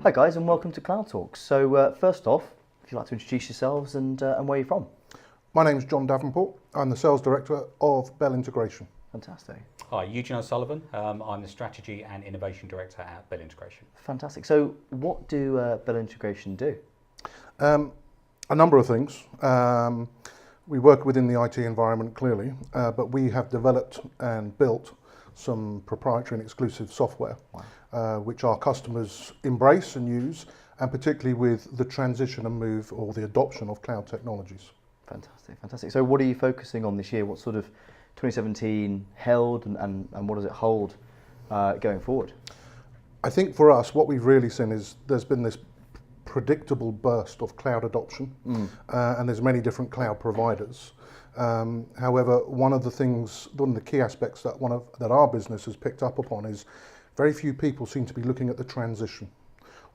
Hi guys, and welcome to CloudTalks. So first off, if you'd like to introduce yourselves and where you're from. My name's John Davenport. I'm the Sales Director of Bell Integration. Fantastic. Hi, Eugene O'Sullivan. I'm the Strategy and Innovation Director at Bell Integration. Fantastic. So what do Bell Integration do? A number of things. We work within the IT environment clearly, but we have developed and built some proprietary and exclusive software, which our customers embrace and use, and particularly with the transition and move or the adoption of cloud technologies. Fantastic, fantastic. So what are you focusing on this year? What sort of 2017 held and what does it hold going forward? I think for us, what we've really seen is there's been this predictable burst of cloud adoption, and there's many different cloud providers. However, one of the key aspects that our business has picked up upon is very few people seem to be looking at the transition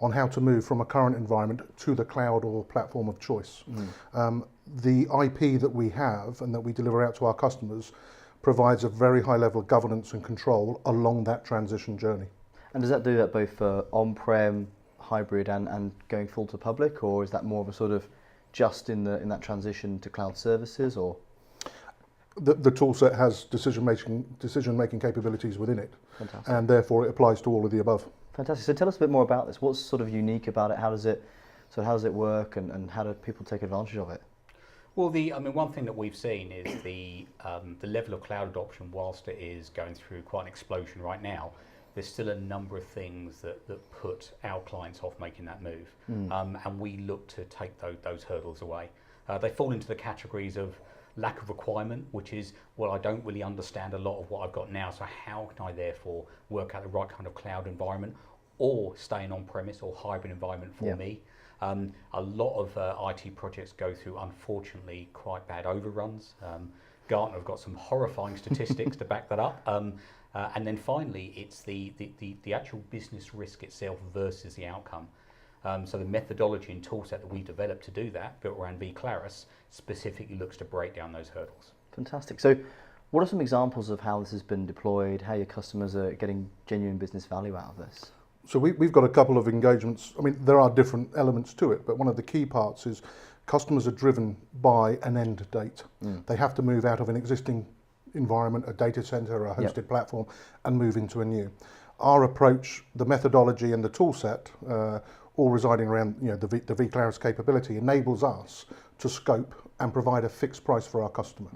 on how to move from a current environment to the cloud or platform of choice. The IP that we have and that we deliver out to our customers provides a very high level of governance and control along that transition journey. And does that do that both for on-prem, hybrid and going full to public, or is that more of a sort of just in that transition to cloud services? Or the tool set has decision making capabilities within it. Fantastic. And therefore it applies to all of the above. Fantastic. So tell us a bit more about this. What's sort of unique about it? How does it work, and how do people take advantage of it? Well, one thing that we've seen is the level of cloud adoption. Whilst it is going through quite an explosion right now, there's still a number of things that put our clients off making that move, and we look to take those hurdles away. They fall into the categories of lack of requirement, which is, well, I don't really understand a lot of what I've got now, so how can I therefore work out the right kind of cloud environment, or stay in on-premise or hybrid environment for me. A lot of IT projects go through, unfortunately, quite bad overruns. Gartner have got some horrifying statistics to back that up. And then finally, it's the actual business risk itself versus the outcome. So the methodology and toolset that we developed to do that, built around vClaris, specifically looks to break down those hurdles. Fantastic. So what are some examples of how this has been deployed, how your customers are getting genuine business value out of this? So we've got a couple of engagements. I mean, there are different elements to it, but one of the key parts is customers are driven by an end date. They have to move out of an existing environment, a data center, a hosted platform, and move into a new. Our approach, the methodology and the tool set, all residing around the vClaris capability, enables us to scope and provide a fixed price for our customer.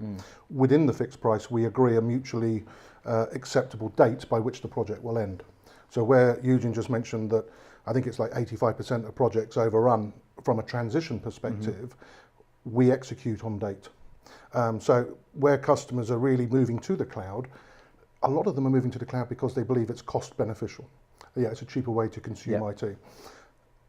Within the fixed price, we agree a mutually acceptable date by which the project will end. So where Eugene just mentioned that I think it's like 85% of projects overrun from a transition perspective, we execute on date. So where customers are really moving to the cloud, a lot of them are moving to the cloud because they believe it's cost beneficial. Yeah, it's a cheaper way to consume IT.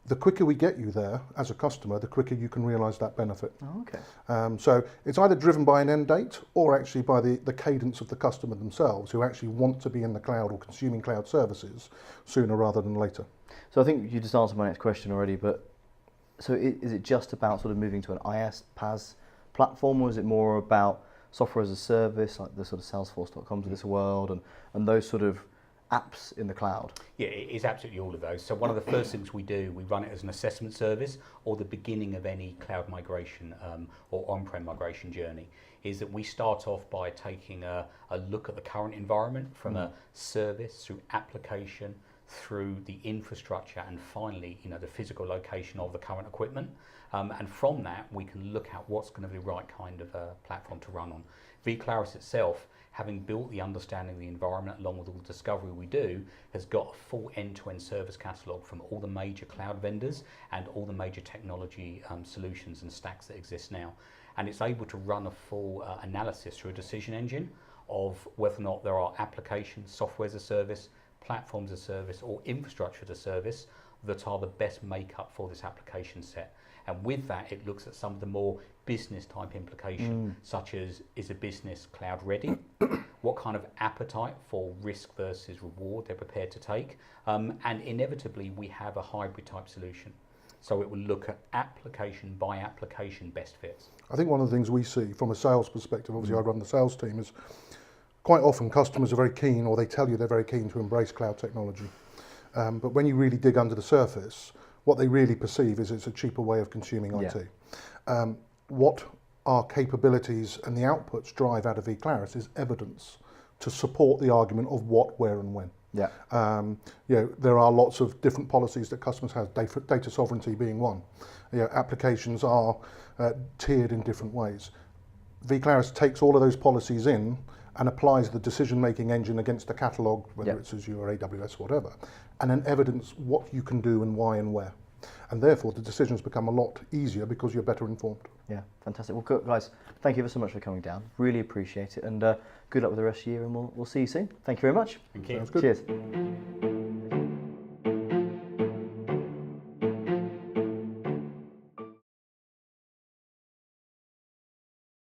The quicker we get you there as a customer, the quicker you can realise that benefit. Oh, okay. So it's either driven by an end date or actually by the cadence of the customer themselves, who actually want to be in the cloud or consuming cloud services sooner rather than later. So I think you just answered my next question already, but so is it just about sort of moving to an IaaS, PaaS platform, or is it more about software as a service, like the sort of Salesforce.coms of this world and those sort of apps in the cloud? Yeah, it's absolutely all of those. So one of the first things we do, we run it as an assessment service, or the beginning of any cloud migration or on-prem migration journey, is that we start off by taking a look at the current environment from a service through application, through the infrastructure, and finally, the physical location of the current equipment. And from that, we can look at what's going to be the right kind of platform to run on. vClaris itself, having built the understanding of the environment along with all the discovery we do, has got a full end-to-end service catalogue from all the major cloud vendors and all the major technology solutions and stacks that exist now. And it's able to run a full analysis through a decision engine of whether or not there are applications, software as a service, platforms as a service, or infrastructure as a service that are the best makeup for this application set. And with that, it looks at some of the more business type implications, such as, is a business cloud ready? What kind of appetite for risk versus reward they're prepared to take? And inevitably, we have a hybrid type solution. So it will look at application by application best fits. I think one of the things we see from a sales perspective, obviously I run the sales team, is quite often customers are very keen, or they tell you they're very keen to embrace cloud technology. But when you really dig under the surface, what they really perceive is it's a cheaper way of consuming IT. What our capabilities and the outputs drive out of eClaris is evidence to support the argument of what, where and when. Yeah. There are lots of different policies that customers have, data sovereignty being one. Applications are tiered in different ways. vClaris takes all of those policies in and applies the decision-making engine against the catalogue, whether it's Azure or AWS, whatever, and then evidence what you can do and why and where. And therefore, the decisions become a lot easier because you're better informed. Yeah, fantastic. Well, guys, thank you ever so much for coming down. Really appreciate it, and good luck with the rest of the year, and we'll see you soon. Thank you very much. Thank you. Sounds good. Cheers.